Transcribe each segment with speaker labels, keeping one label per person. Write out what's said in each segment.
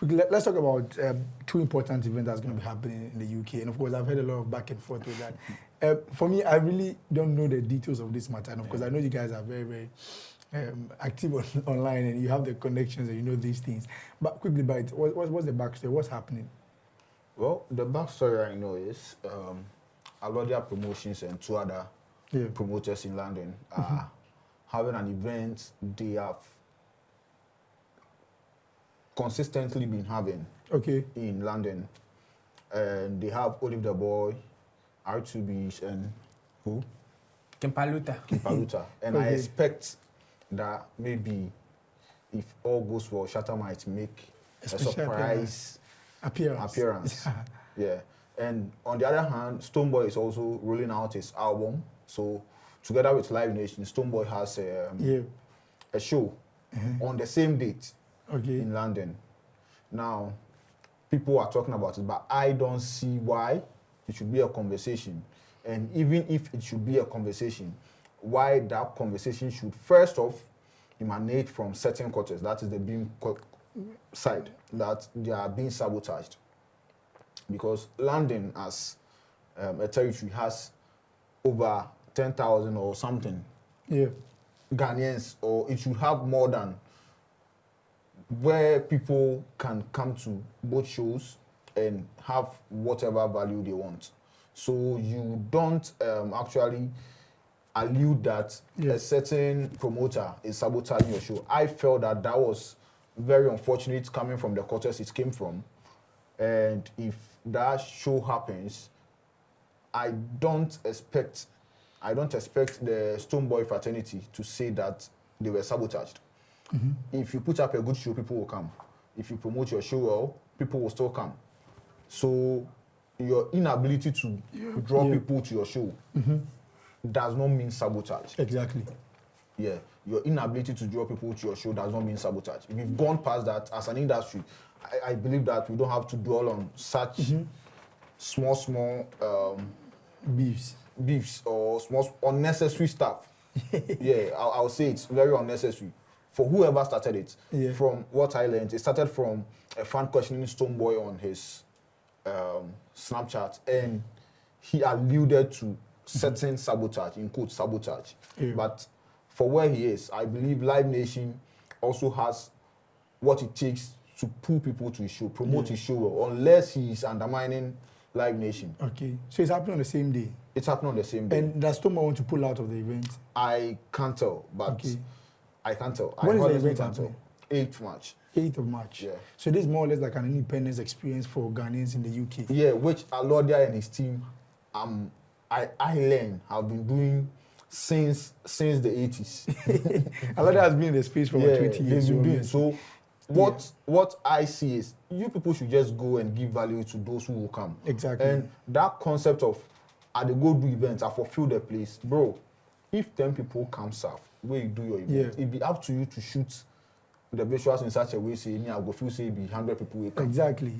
Speaker 1: Let's talk about two important events that's going to be happening in the UK. And of course, I've heard a lot of back and forth with that. For me, I really don't know the details of this matter. And of course, I know you guys are very, very active online and you have the connections and you know these things. But quickly, what's the backstory? What's happening?
Speaker 2: Well, the backstory I know is Alodia Promotions and two other promoters in London are having an event they have consistently been having in London. And they have Olive the Boy, R2Bs, and who? Kimpaluta. And I expect that maybe if all goes well, Shatter might make a surprise appearance. Yeah. And on the other hand, Stonebwoy is also rolling out his album. So together with Live Nation, Stonebwoy has a show on the same date in London. Now, people are talking about it, but I don't see why it should be a conversation. And even if it should be a conversation, why that conversation should first off emanate from certain quarters, that is the being side, that they are being sabotaged. Because London as a territory has over 10,000 or something Ghanaians, or it should have more than, where people can come to both shows and have whatever value they want. So you don't actually allude that a certain promoter is sabotaging your show. I felt that that was very unfortunate coming from the quarters it came from. And if that show happens, I don't expect the Stonebwoy fraternity to say that they were sabotaged. If you put up a good show, people will come. If you promote your show well, people will still come. So your inability to draw people to your show does not mean sabotage.
Speaker 1: Exactly.
Speaker 2: Yeah, your inability to draw people to your show does not mean sabotage. If we've gone past that as an industry, I believe that we don't have to dwell on such small beefs or small unnecessary stuff. I'll say it's very unnecessary. For whoever started it, from what I learned, it started from a fan questioning Stonebwoy on his Snapchat, and he alluded to certain sabotage, in quotes, sabotage. But for where he is, I believe Live Nation also has what it takes to pull people to his show, promote his show, unless he's undermining Live Nation.
Speaker 1: Okay, so it's happening on the same day?
Speaker 2: It's happening on the same day.
Speaker 1: And does Stonebwoy want to pull out of the event?
Speaker 2: I can't tell, but I can't tell.
Speaker 1: When is the event happening?
Speaker 2: 8th March.
Speaker 1: 8th of March.
Speaker 2: Yeah.
Speaker 1: So this is more or less like an independence experience for Ghanaians in the UK.
Speaker 2: Yeah, which Alodia and his team, I learned, have been doing since the 80s.
Speaker 1: Alodia has been in the space for about 20 years.
Speaker 2: They've been doing. So what I see is you people should just go and give value to those who will come.
Speaker 1: Exactly.
Speaker 2: And that concept of they go do events, I fulfill the place, bro. If 10 people come serve where you do your event, it'd be up to you to shoot the visuals in such a way, say, I go feel say be 100 people will come.
Speaker 1: Exactly.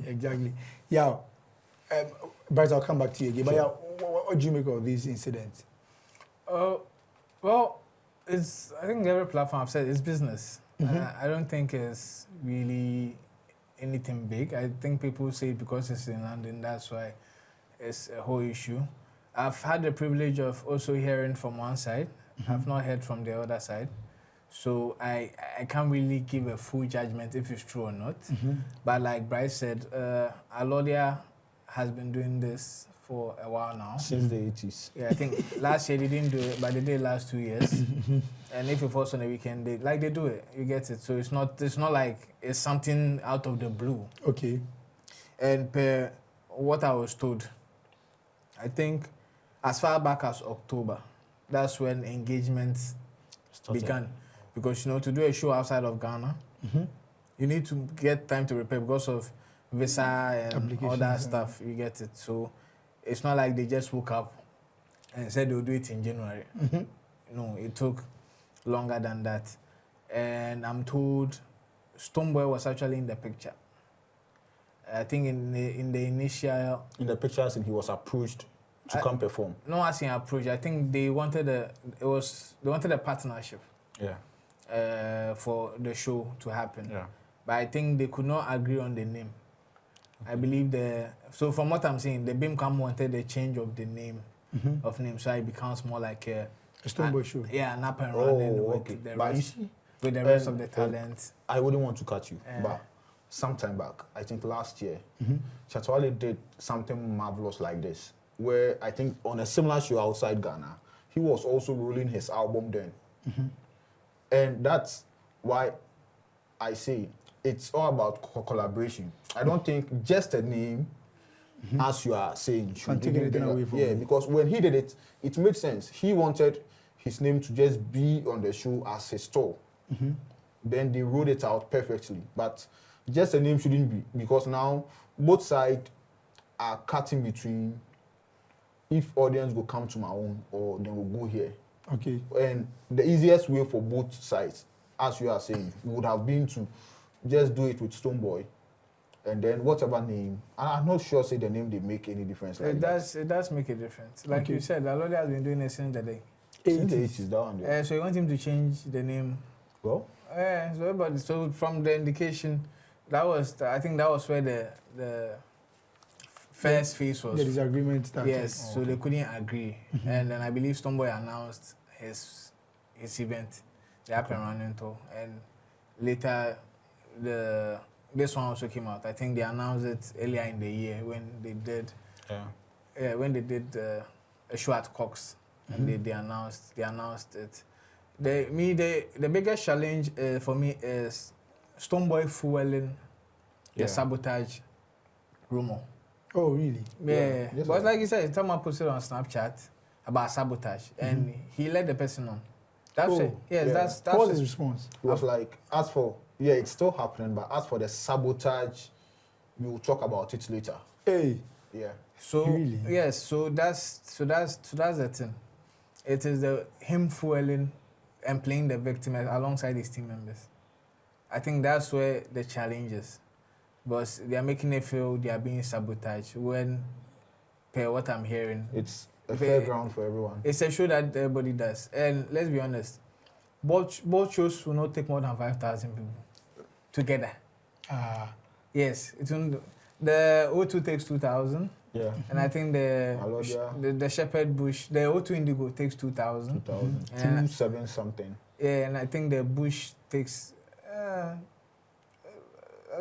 Speaker 1: Yeah. Bryce, I'll come back to you again.
Speaker 2: Sure.
Speaker 1: But what do you make of these incidents?
Speaker 3: Well, I think every platform I've said is business. I don't think it's really anything big. I think people say because it's in London, that's why it's a whole issue. I've had the privilege of also hearing from one side. I've not heard from the other side. So I can't really give a full judgment if it's true or not. But like Bryce said, Alodia has been doing this for a while now.
Speaker 2: Since the 80s.
Speaker 3: Yeah, I think last year they didn't do it, but they did last 2 years. And if it falls on the weekend, they do it. You get it. So it's not like it's something out of the blue.
Speaker 1: Okay.
Speaker 3: And per what I was told, I think as far back as October, that's when engagements began. Because, to do a show outside of Ghana, you need to get time to prepare because of visa and all that stuff. You get it. So it's not like they just woke up and said they'll do it in January. No, it took longer than that. And I'm told Stonebwoy was actually in the picture. I think in the initial...
Speaker 2: In the picture, as in he was approached to come perform.
Speaker 3: No, as in approach. I think they wanted a partnership.
Speaker 2: Yeah.
Speaker 3: For the show to happen.
Speaker 2: Yeah.
Speaker 3: but I think they could not agree on the name. I believe so from what I'm saying, the Bimcam wanted a change of the name of name, so it becomes more like a
Speaker 1: Stonebwoy show.
Speaker 3: Yeah, an up and running with the rest of the talent.
Speaker 2: I wouldn't want to cut you, but sometime back, I think last year, Chatwale did something marvelous like this, where I think on a similar show outside Ghana, he was also rolling his album then. And that's why I say it's all about collaboration. I don't think just a name, as you are saying, should be away from me. Because when he did it, it made sense. He wanted his name to just be on the show as his store. Then they wrote it out perfectly. But just a name shouldn't be, because now both sides are cutting between if audience will come to my own or they will go here.
Speaker 1: Okay.
Speaker 2: And the easiest way for both sides, as you are saying, would have been to just do it with Stonebwoy, and then whatever name. And I'm not sure say the name they make any difference.
Speaker 3: It does make a difference. Like you said, Alodi has been doing it since the day.
Speaker 2: Since the 80s down there.
Speaker 3: So you want him to change the name?
Speaker 2: Well.
Speaker 3: So from the indication, I think that was where the first phase was.
Speaker 1: The disagreement started.
Speaker 3: Yes, so they couldn't agree, and then I believe Stonebwoy announced his event, the up and running tour, and later this one also came out. I think they announced it earlier in the year when they did a show at Cox, and they announced it. The biggest challenge for me is Stonebwoy fueling the Sabotage rumor.
Speaker 1: Oh, really?
Speaker 3: Yeah. But like you said, someone posted on Snapchat about Sabotage, and he let the person on. That's it. Yes, that's
Speaker 1: what was his response?
Speaker 2: It was like, it's still happening, but as for the Sabotage, we will talk about it later.
Speaker 1: Hey.
Speaker 2: Yeah.
Speaker 1: So really?
Speaker 3: Yes, so that's the thing. It is him fueling and playing the victim alongside his team members. I think that's where the challenge is. But they are making it feel they are being sabotaged when, per what I'm hearing,
Speaker 2: it's a fair ground for everyone.
Speaker 3: It's a show that everybody does. And let's be honest, both shows will not take more than 5,000 people together. Yes, the O2 takes 2,000.
Speaker 2: Yeah.
Speaker 3: And I think the Shepherd Bush, the O2 Indigo takes 2,000.
Speaker 2: 2,700 something.
Speaker 3: Yeah, and I think the Bush takes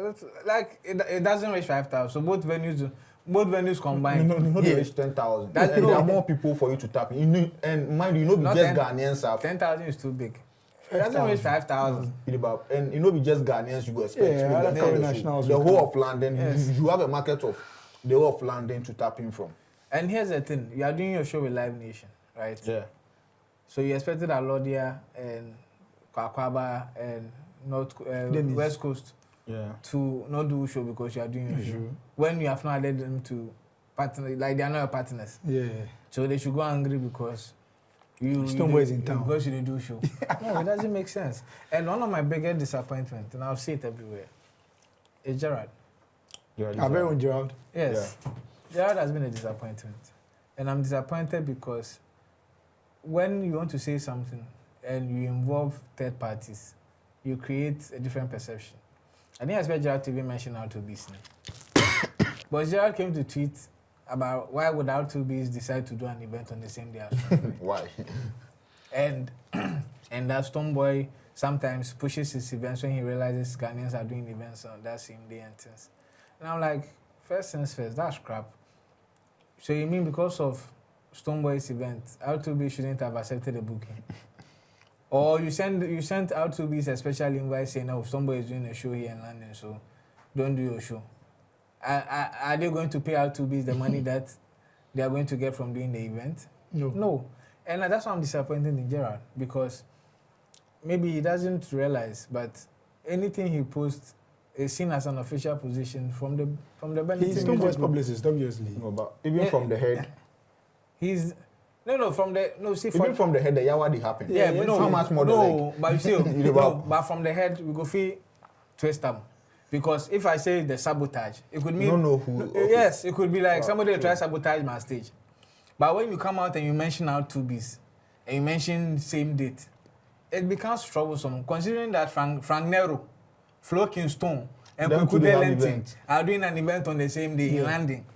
Speaker 3: it doesn't reach 5,000. So both venues combined.
Speaker 2: No, they reach 10,000. There are more people for you to tap in. And mind you, be just Ghanaians.
Speaker 3: 10,000 is too big. It doesn't reach 5,000.
Speaker 2: And be just Ghanaians you go expect. The whole of London, you have a market of the whole of London to tap in from.
Speaker 3: And here's the thing, you are doing your show with Live Nation, right?
Speaker 2: Yeah.
Speaker 3: So you expected Alodia and Kwakwaba and West Coast to not do show because you are doing your show. When you have not added them to partner, like they are not your partners.
Speaker 1: Yeah.
Speaker 3: So they should go angry because
Speaker 1: Stonebwoy is in town.
Speaker 3: Because you do show. No, it doesn't make sense. And one of my biggest disappointments, and I'll see it everywhere, is Gerard.
Speaker 1: Our very own Gerard.
Speaker 3: Yes. Yeah. Gerard has been a disappointment. And I'm disappointed because when you want to say something and you involve third parties, you create a different perception. I didn't expect Gerard to even mention R2B's name. But Gerard came to tweet about why would R2B's decide to do an event on the same day as Stonebwoy.
Speaker 2: Why?
Speaker 3: And that Stonebwoy sometimes pushes his events when he realizes Ghanaians are doing events on that same day and things. And I'm like, first things first, that's crap. So you mean because of Stonebwoy's event, R2B shouldn't have accepted the booking? Or you sent R2B's a special invite saying, oh, Stonebwoy is doing a show here in London, so don't do your show. Are they going to pay R2B's the money that they are going to get from doing the event? No. And that's why I'm disappointed in Gerard, because maybe he doesn't realize, but anything he posts is seen as an official position from the Benedict.
Speaker 1: He's Stonebwoy's publicist, obviously.
Speaker 2: No, but even from the head.
Speaker 3: He's from the
Speaker 2: head, the Yawadi happened.
Speaker 3: Yeah, but
Speaker 2: how much more
Speaker 3: but you see, but from the head we go feel twist them. Because if I say the Sabotage, it could mean
Speaker 2: you don't know who. Okay.
Speaker 3: Yes, it could be like somebody try sabotage my stage. But when you come out and you mention R2Bs and you mention same date, it becomes troublesome. Considering that Frank Nero Flo Kingston, and
Speaker 2: Them two, they have events.
Speaker 3: are doing an event on the same day in landing.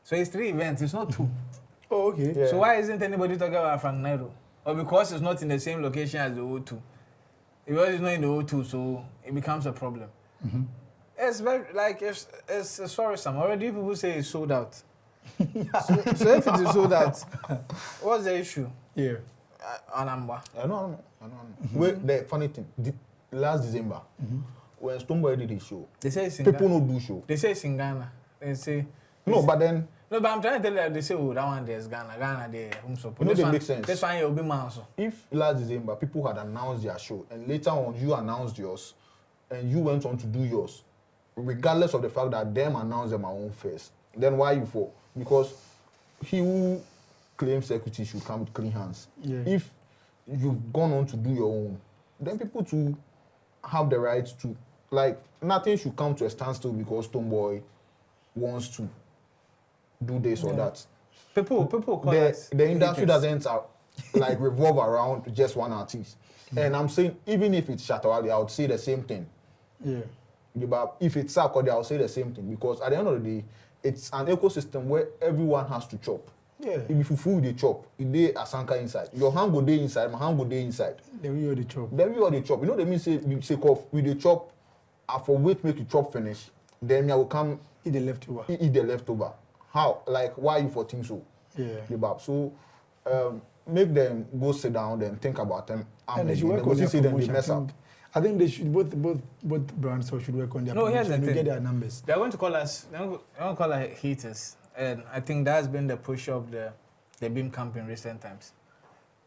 Speaker 3: So it's 3 events, it's not 2.
Speaker 1: Oh, okay.
Speaker 2: Yeah.
Speaker 3: So why isn't anybody talking about Frank Nairo? Or because it's not in the same location as the O2? Because it's not in the O2, so it becomes a problem.
Speaker 1: Mm-hmm.
Speaker 3: It's very, like, it's sorry, Sam. Already people say it's sold out. so if it is sold out, what's the issue?
Speaker 1: Yeah.
Speaker 3: Anamba.
Speaker 2: I know. Wait, the funny thing, last December, when Stonebwoy did his show,
Speaker 3: They say it's in
Speaker 2: people
Speaker 3: Ghana.
Speaker 2: no do show.
Speaker 3: They say it's in Ghana. They say...
Speaker 2: No, but then...
Speaker 3: No, but I'm trying to tell you, they say, oh, that one there's Ghana. Ghana, they home support.
Speaker 2: You know,
Speaker 3: This
Speaker 2: they
Speaker 3: one,
Speaker 2: make sense.
Speaker 3: This one, you'll be man, so.
Speaker 2: If last December, people had announced their show, and later on, you announced yours, and you went on to do yours, regardless of the fact that them announced them own first, then why you for? Because he who claims equity should come with clean hands.
Speaker 1: Yeah.
Speaker 2: If you've gone on to do your own, then people to have the right to, like, nothing should come to a standstill because Stonebwoy wants to do this or that.
Speaker 3: People call
Speaker 2: The industry doesn't like revolve around just one artist. And I'm saying, even if it's Shatawale, I would say the same thing.
Speaker 1: Yeah.
Speaker 2: But if it's Sarkodie, I would say the same thing because at the end of the day, it's an ecosystem where everyone has to chop.
Speaker 1: Yeah.
Speaker 2: If you fool, they chop. If they asanka inside, your hand go day inside, my hand go day inside.
Speaker 1: Then we all the chop.
Speaker 2: Then we all the chop. You know they mean say we the chop. For wait make the chop finish. Then I will come
Speaker 1: Eat the leftover.
Speaker 2: eat the leftover. How? Like why you for think so?
Speaker 1: Yeah.
Speaker 2: So make them go sit down and think about them.
Speaker 1: And they should work on their promotion. I think they should both brands should work on their promotion and get their numbers.
Speaker 3: They're going to call us. They're going to call us haters, and I think that's been the push of the Beam camp in recent times.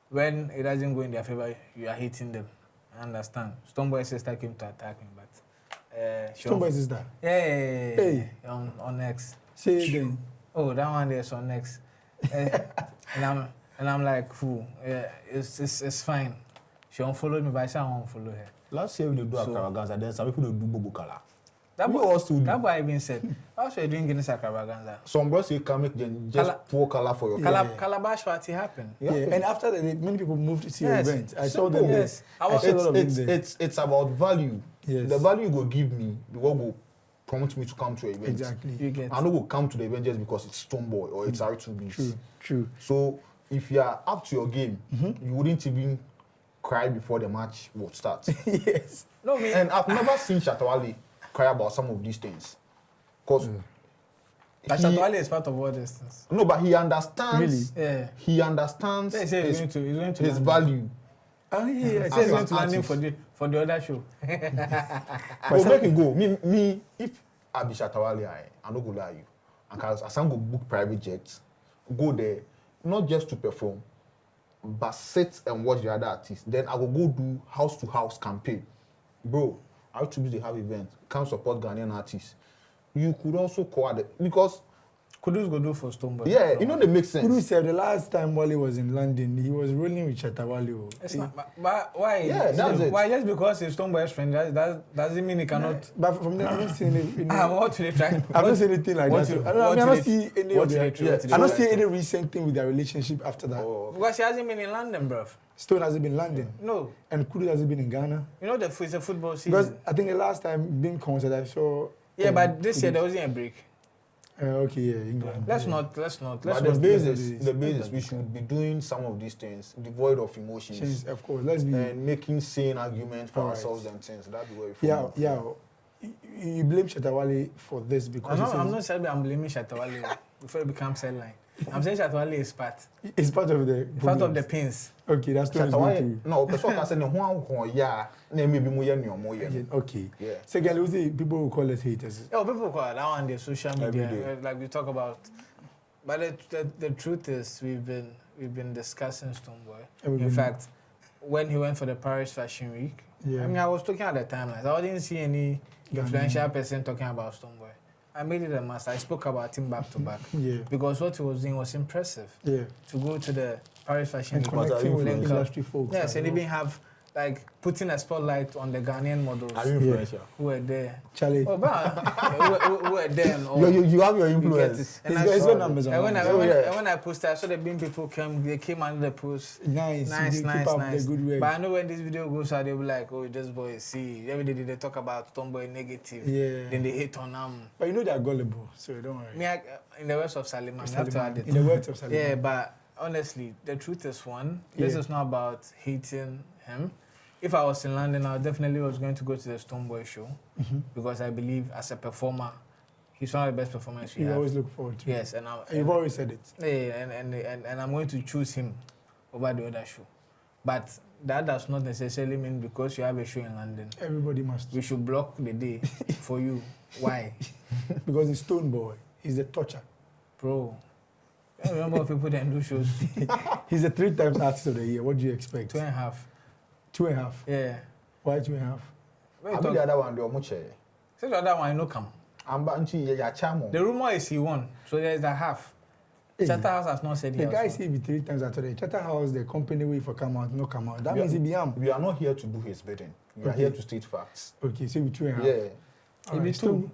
Speaker 3: When it doesn't go in their favor, you are hating them. I understand. Stonebwoy's sister came to attack me, but
Speaker 1: Stonebwoy's sister.
Speaker 3: Yeah.
Speaker 1: Hey.
Speaker 3: On X.
Speaker 1: Say it again.
Speaker 3: Oh, that one there's on X. and I'm like, fool. Yeah, it's fine. She unfollowed me, but I said I won't follow her.
Speaker 2: Last year we do Akaraganza, then some people do Bobo Kala.
Speaker 3: That's what I even said. How should you doing Guinness Akaraganza?
Speaker 2: Some bros you can make just pour color for your
Speaker 3: Calabash party happened.
Speaker 1: Yeah. And after that, many people moved to see your event. I saw them.
Speaker 3: Yes.
Speaker 2: It's about value.
Speaker 1: Yes.
Speaker 2: The value you go give me, the one will prompt me to come to an event.
Speaker 1: Exactly.
Speaker 2: I don't go come to the event just because it's Stonebwoy or it's R2B.
Speaker 1: True.
Speaker 2: So if you are up to your game, you wouldn't even cry before the match would start.
Speaker 1: Yes.
Speaker 3: No, me.
Speaker 2: And I've never seen Shatawale cry about some of these things. Because
Speaker 3: Shatawale is part of all these things.
Speaker 2: No, but he understands.
Speaker 3: Really? Yeah.
Speaker 2: He understands
Speaker 3: he's going to
Speaker 2: his value.
Speaker 1: Oh yeah.
Speaker 3: He's going to landing for the other show.
Speaker 2: But make him go. Me, if I be Shatawale, I don't go lie you. And cause I go book private jets, go there, not just to perform, but sit and watch the other artists. Then I will go do house to house campaign. Bro, I to be they have events, come support Ghanaian artists. You could also call it because
Speaker 3: Kudus go do for Stonebwoy.
Speaker 2: Yeah, you know they make sense.
Speaker 1: Kudus said the last time Wale was in London, he was rolling with Shatawale.
Speaker 3: It's not, but why?
Speaker 2: Yeah, that's it.
Speaker 3: Why just because he's Stonebwoy's friend? That doesn't mean he cannot.
Speaker 1: But from there, I don't see any.
Speaker 3: What do they try?
Speaker 1: I don't see anything like that. I don't see any. I don't see any recent thing with their relationship after that.
Speaker 3: Because he hasn't been in London, bruv.
Speaker 1: Stone hasn't been in London.
Speaker 3: No.
Speaker 1: And Kudus hasn't been in Ghana.
Speaker 3: You know it's a football season.
Speaker 1: Because I think the last time being concert I saw.
Speaker 3: Yeah, but this year there wasn't a break.
Speaker 1: Okay, yeah, England.
Speaker 3: Let's not.
Speaker 2: But the basis, we should be doing some of these things devoid of emotions.
Speaker 1: Of course, let's be
Speaker 2: and making sane arguments for ourselves and things. That'd be where.
Speaker 1: Yeah. You blame Shatawale for this because
Speaker 3: I'm not saying I'm blaming Shatawale before it becomes headline. I'm saying Shatawale is part.
Speaker 1: It's part of the
Speaker 3: part of the pains.
Speaker 1: Okay, that's
Speaker 2: Shatawale. No, person can say no. Yeah, maybe more yeah.
Speaker 1: Okay.
Speaker 2: Yeah.
Speaker 1: Secondly, we see people will call us haters.
Speaker 3: Oh, people call that one the social media, like we talk about. But the truth is, we've been discussing Stonebwoy. In fact, when he went for the Paris Fashion Week, I mean, I was talking at the timelines. I didn't see any influential person talking about Stonebwoy. I made it a must. I spoke about him back to back. Because what he was doing was impressive. To go to the Paris Fashion Week.
Speaker 1: Connecting with industry folks.
Speaker 3: Yes, and even have like putting a spotlight on the Ghanaian models.
Speaker 2: Are you influential?
Speaker 3: Who were there?
Speaker 1: Charlie.
Speaker 3: Oh, but who were there and all.
Speaker 2: You have your influence.
Speaker 3: And when I posted, I saw the being people came under the post.
Speaker 1: Nice. Good way.
Speaker 3: But I know when this video goes out, they'll be like, oh, this boy, see. Every day they talk about Stonebwoy negative.
Speaker 1: Yeah.
Speaker 3: Then they hate on them.
Speaker 1: But you know they're gullible, so don't worry.
Speaker 3: Me, in the words of Salima, I have to add it.
Speaker 1: In the words of Salima.
Speaker 3: Yeah, but honestly, the truth is this is not about hating him. If I was in London, I definitely was going to go to the Stonebwoy show because I believe as a performer, he's one of the best performers you
Speaker 1: always look forward to.
Speaker 3: Yes,
Speaker 1: you've always said it.
Speaker 3: Yeah, and I'm going to choose him over the other show. But that does not necessarily mean because you have a show in London.
Speaker 1: Everybody must.
Speaker 3: We should block the day for you. Why?
Speaker 1: Because he's Stonebwoy. He's the torture.
Speaker 3: Bro. I remember people that do shows.
Speaker 1: He's a 3 times artist of the year. What do you expect?
Speaker 3: 2.5.
Speaker 1: 2.5?
Speaker 3: Yeah.
Speaker 1: Why 2.5?
Speaker 2: I mean the other one, the Omuche.
Speaker 3: Say the other one, no come. The rumor is he won, so there's a half. Hey. Charterhouse has not said he
Speaker 1: the guy said 3 times after the Charterhouse, the company way for come out, no come out. That means he be armed.
Speaker 2: We are not here to do his bidding. We are here to state facts.
Speaker 1: Okay, so we 2.5.
Speaker 2: Yeah.
Speaker 3: It be 2.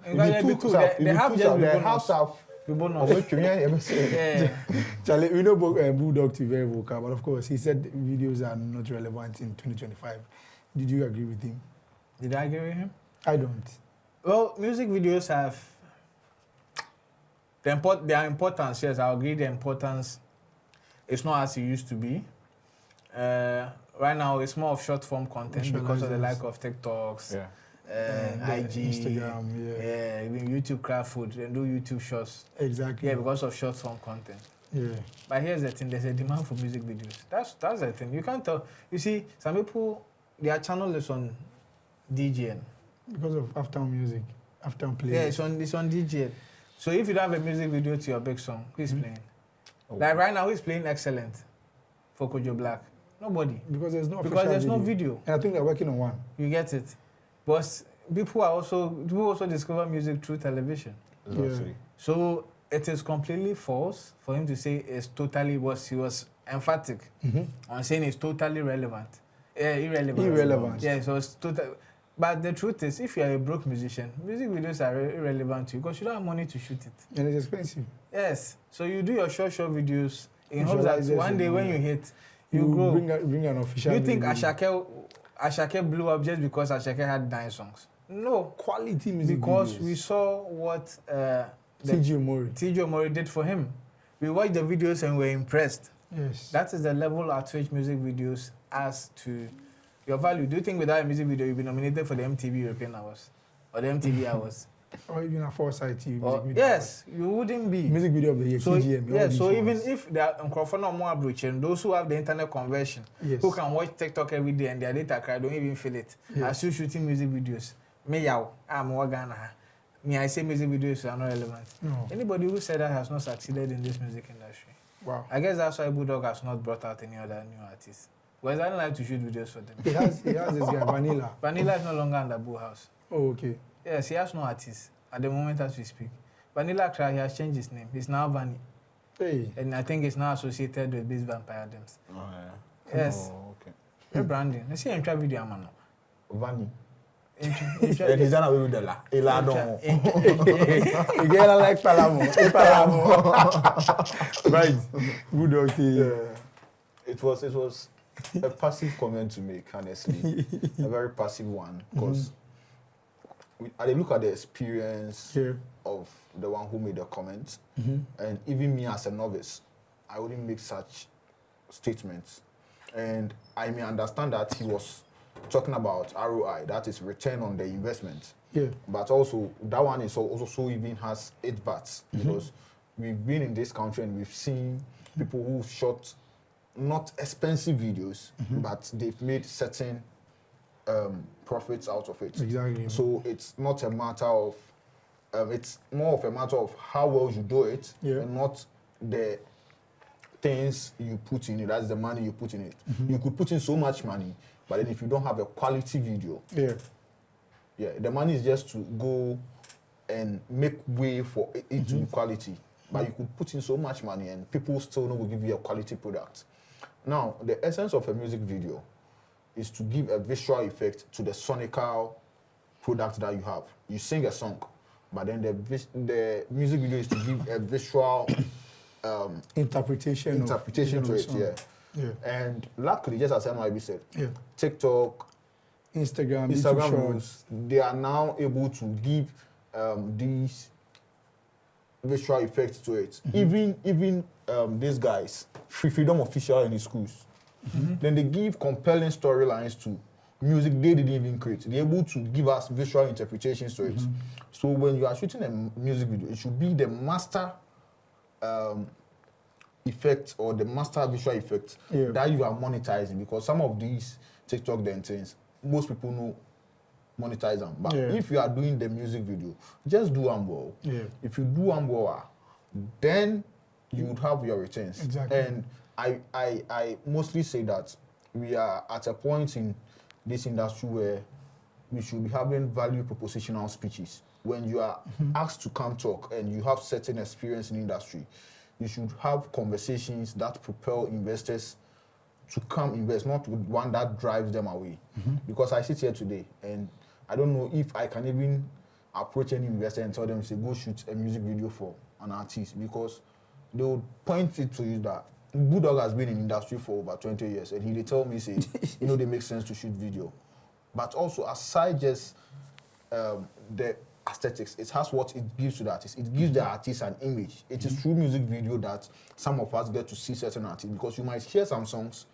Speaker 2: They have just be bonus.
Speaker 3: Yeah.
Speaker 1: Charlie, we know Bulldog to be very vocal, but of course he said videos are not relevant in 2025. Did you agree with him?
Speaker 3: Did I agree with him?
Speaker 1: I don't.
Speaker 3: Well, music videos have their importance. Yes, I agree. The importance is not as it used to be. Right now, it's more of short form content because of the lack of TikToks.
Speaker 2: Yeah.
Speaker 3: IG,
Speaker 1: Instagram,
Speaker 3: even YouTube craft food, they do YouTube shows.
Speaker 1: Exactly.
Speaker 3: Yeah, because of short form content.
Speaker 1: Yeah.
Speaker 3: But here's the thing: there's a demand for music videos. That's the thing. You can't tell. You see, some people, their channel is on DJN
Speaker 1: because of afternoon music, afternoon play.
Speaker 3: Yeah, it's on DJN. So if you don't have a music video to your big song, who's playing? Okay. Like right now, who's playing Excellent for Kojo Black? Nobody.
Speaker 1: Because there's no
Speaker 3: video.
Speaker 1: And I think they're working on one.
Speaker 3: You get it. But people also discover music through television.
Speaker 1: Yeah.
Speaker 3: So it is completely false for him to say he was emphatic on saying it's totally irrelevant. Yeah, so it's total. But the truth is, if you are a broke musician, music videos are irrelevant to you because you don't have money to shoot it.
Speaker 1: And it's expensive.
Speaker 3: Yes. So you do your short videos in hopes that one day when you hit, you grow.
Speaker 1: Bring an official.
Speaker 3: You think Ashake blew up just because Ashake had 9 songs? No.
Speaker 1: Quality music
Speaker 3: because
Speaker 1: videos.
Speaker 3: we saw what
Speaker 1: TG
Speaker 3: Omori did for him. We watched the videos and were impressed.
Speaker 1: Yes.
Speaker 3: That is the level at which music videos as to your value. Do you think without a music video you'll be nominated for the MTV European Awards? Or the MTV Awards?
Speaker 1: Or even a Foresight TV
Speaker 3: music video. Yes, you wouldn't be.
Speaker 1: Music video of the year, TGM.
Speaker 3: Yeah, so even if there are more approaching, those who have the internet conversion, who can watch TikTok every day and their data card don't even feel it, are still shooting music videos. I say music videos are not relevant.
Speaker 1: No.
Speaker 3: Anybody who said that has not succeeded in this music industry.
Speaker 1: Wow.
Speaker 3: I guess that's why Bulldog has not brought out any other new artists. Because I don't like to shoot videos for them.
Speaker 1: He has this guy, Vanilla.
Speaker 3: Vanilla is no longer under Bull House.
Speaker 1: Oh, okay.
Speaker 3: Yes, he has no artist at the moment as we speak. Vanilla Cry, he has changed his name. He's now Vanny.
Speaker 1: Hey.
Speaker 3: And I think he's now associated with Beast Vampire Adams.
Speaker 2: Oh, yeah.
Speaker 3: Yes.
Speaker 2: Oh, okay.
Speaker 3: Rebranding. Let's see him try video, man.
Speaker 2: Vanny. And he's not with the la.
Speaker 1: Eladon. You get like Palamo. Right. Good dog.
Speaker 2: Yeah. It was a passive comment to make, honestly. A very passive one. Because I look at the experience of the one who made the comment. And even me as a novice, I wouldn't make such statements. And I may understand that he was talking about ROI, that is return on the investment.
Speaker 1: Yeah.
Speaker 2: But also, that one is also even has 8 bats. Because we've been in this country and we've seen people who shot not expensive videos, but they've made certain profits out of it.
Speaker 1: Exactly.
Speaker 2: So it's not a matter of, it's more of a matter of how well you do it, and not the things you put in it. That's the money you put in it. You could put in so much money, but then if you don't have a quality video, the money is just to go and make way for it to be quality. But you could put in so much money and people still not will give you a quality product. Now, the essence of a music video is to give a visual effect to the sonical product that you have. You sing a song, but then the music video is to give a visual
Speaker 1: interpretation
Speaker 2: to it. Yeah. And luckily, just as NYB said, TikTok,
Speaker 1: Instagram
Speaker 2: Reels, they are now able to give these visual effects to it. Even these guys, Freedom Official in the schools, then they give compelling storylines to music they didn't even create. They're able to give us visual interpretations to it. So when you are shooting a music video, it should be the master effect or the master visual effect that you are monetizing, because some of these TikTok things, most people know monetize them. But if you are doing the music video, just do them well. If you do them well, then you would have your returns.
Speaker 1: Exactly.
Speaker 2: And I mostly say that we are at a point in this industry where we should be having value propositional speeches. When you are asked to come talk and you have certain experience in industry, you should have conversations that propel investors to come invest, not one that drives them away. Because I sit here today and I don't know if I can even approach any investor and tell them, say, go shoot a music video for an artist, because they would point it to you that Bulldog has been in industry for over 20 years, and they tell me, say, they make sense to shoot video. But also, aside just the aesthetics, it has what it gives to the artist. It gives the artist an image. It is through music video that some of us get to see certain artists, because you might hear some songs,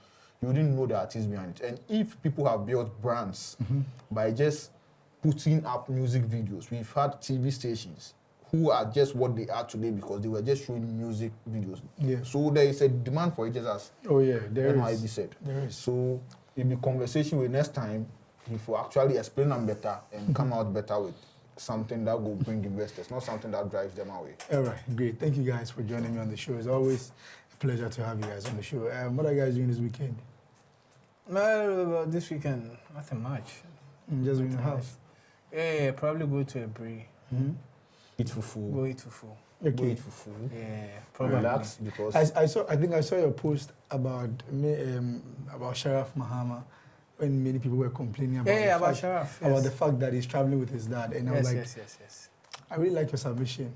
Speaker 2: you didn't know the artist behind it. And if people have built brands by just putting up music videos, we've had TV stations who are just what they are today because they were just showing music videos. So there is a demand for it, just as NYB said.
Speaker 1: There is.
Speaker 2: So it'll be conversation with next time, if we actually explain them better and come out better with something that will bring investors, not something that drives them away.
Speaker 1: All right, great. Thank you guys for joining me on the show. It's always a pleasure to have you guys on the show. What are you guys doing this weekend?
Speaker 3: This weekend, nothing much.
Speaker 1: Just in the house?
Speaker 3: Yeah, probably go to a brie.
Speaker 2: Eat fufu.
Speaker 3: Go eat fufu.
Speaker 1: Okay.
Speaker 2: Go eat fufu.
Speaker 3: Yeah, probably.
Speaker 2: Relax, because
Speaker 1: I think I saw your post about Sharaf Mahama, when many people were complaining about about the fact that he's traveling with his dad, and I was like,
Speaker 3: yes.
Speaker 1: I really like your submission.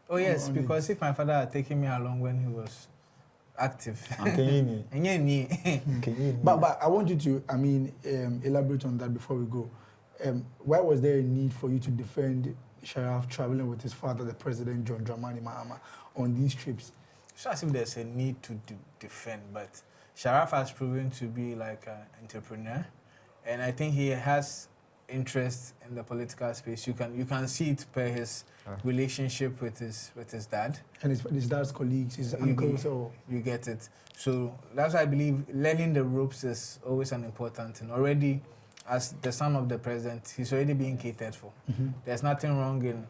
Speaker 3: Oh yes, because if my father had taken me along when he was active,
Speaker 1: but I want you to, elaborate on that before we go. Why was there a need for you to defend Sharaf traveling with his father, the president, John Dramani Mahama, on these trips?
Speaker 3: It's not as if there's a need to defend, but Sharaf has proven to be like an entrepreneur, and I think he has interest in the political space. You can see it per his relationship with his dad
Speaker 1: and his dad's colleagues, his uncles.
Speaker 3: You get it. So that's why I believe learning the ropes is always an important thing. Already, as the son of the president, he's already being catered for. There's nothing wrong in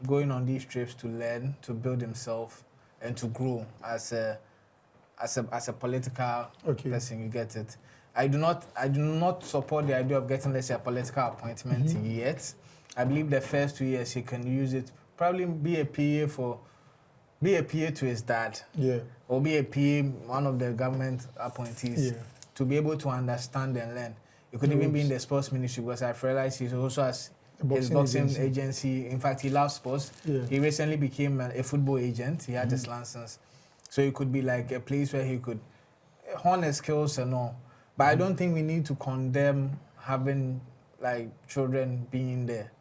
Speaker 3: going on these trips to learn, to build himself, and to grow as a political person. You get it. I do not support the idea of getting, let's say, a political appointment yet. I believe the first 2 years he can use it, probably be a PA to his dad, or be a PA, one of the government appointees, to be able to understand and learn. It could even be in the sports ministry, because I've realized he also has his boxing agency. In fact, he loves sports. He recently became a football agent. He had his license. So it could be like a place where he could hone his skills and all. But I don't think we need to condemn having like children being there.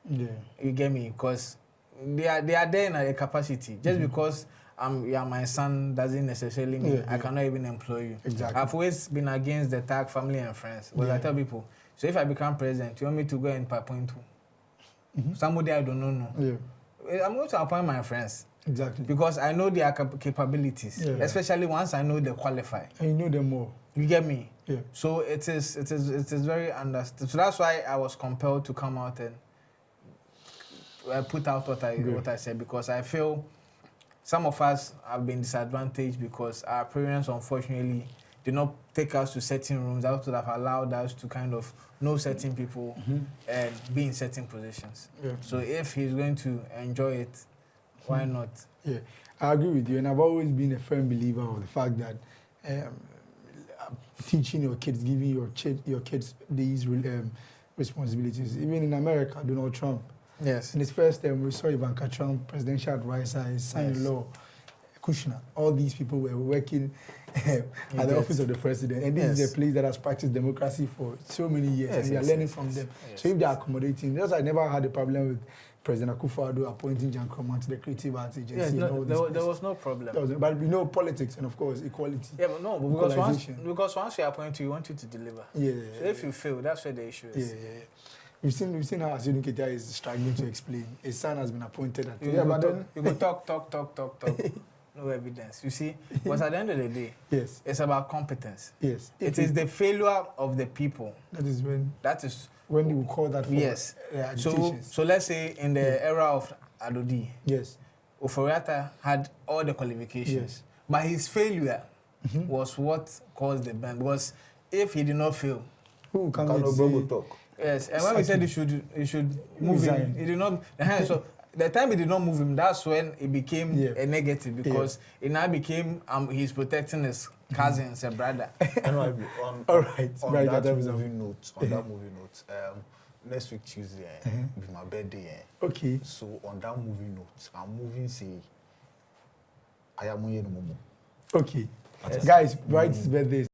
Speaker 3: You get me? Because they are there in a capacity. Just because my son doesn't necessarily mean I cannot even employ you.
Speaker 1: Exactly.
Speaker 3: I've always been against the tag family and friends. Because I tell people, so if I become president, you want me to go and appoint who? Somebody I don't know. I'm going to appoint my friends.
Speaker 1: Exactly.
Speaker 3: Because I know their capabilities, especially once I know they qualify.
Speaker 1: And you know them more.
Speaker 3: You get me?
Speaker 1: Yeah.
Speaker 3: So it is very understood. So that's why I was compelled to come out and put out what I said, because I feel some of us have been disadvantaged because our parents, unfortunately, did not take us to certain rooms that would have allowed us to kind of know certain people and be in certain positions. So if he's going to enjoy it, why not?
Speaker 1: Yeah, I agree with you, and I've always been a firm believer of the fact that teaching your kids, giving your kids these responsibilities. Even in America, Donald Trump.
Speaker 3: Yes.
Speaker 1: In his first term, we saw Ivanka Trump, presidential advisor, his son-in-law, Kushner. All these people were working at the office of the president. And this is a place that has practiced democracy for so many years. And we are learning from them. So if they are accommodating, just I never had a problem with President Akufo-Addo appointing Jan Kroman to the Creative Arts Agency.
Speaker 3: Yes, there was no problem.
Speaker 1: But we know politics and, of course, equality.
Speaker 3: Yeah, but no, because once you appoint you want you to deliver.
Speaker 1: Yeah.
Speaker 3: So if you fail, that's where the issue is.
Speaker 1: Yeah. We've seen how Asidu Keita is struggling to explain. His son has been appointed.
Speaker 3: You go talk. No evidence. You see, because at the end of the day,
Speaker 1: yes,
Speaker 3: it's about competence.
Speaker 1: Yes.
Speaker 3: It is the failure of the people.
Speaker 1: That is when you call that for
Speaker 3: yes. So let's say in the era of Adodi,
Speaker 1: yes,
Speaker 3: Oforiatta had all the qualifications.
Speaker 1: Yes.
Speaker 3: But his failure was what caused the ban. Because if he did not fail,
Speaker 2: who can talk?
Speaker 3: Yes, and when we said he should move him, he did not. So the time he did not move him, that's when it became a negative because it now became he's protecting his cousins and brother.
Speaker 2: All right. On that movie note, next week Tuesday be my birthday.
Speaker 1: Okay.
Speaker 2: So on that movie note, I'm moving say I am Momo.
Speaker 1: Okay. Guys, right, his birthday.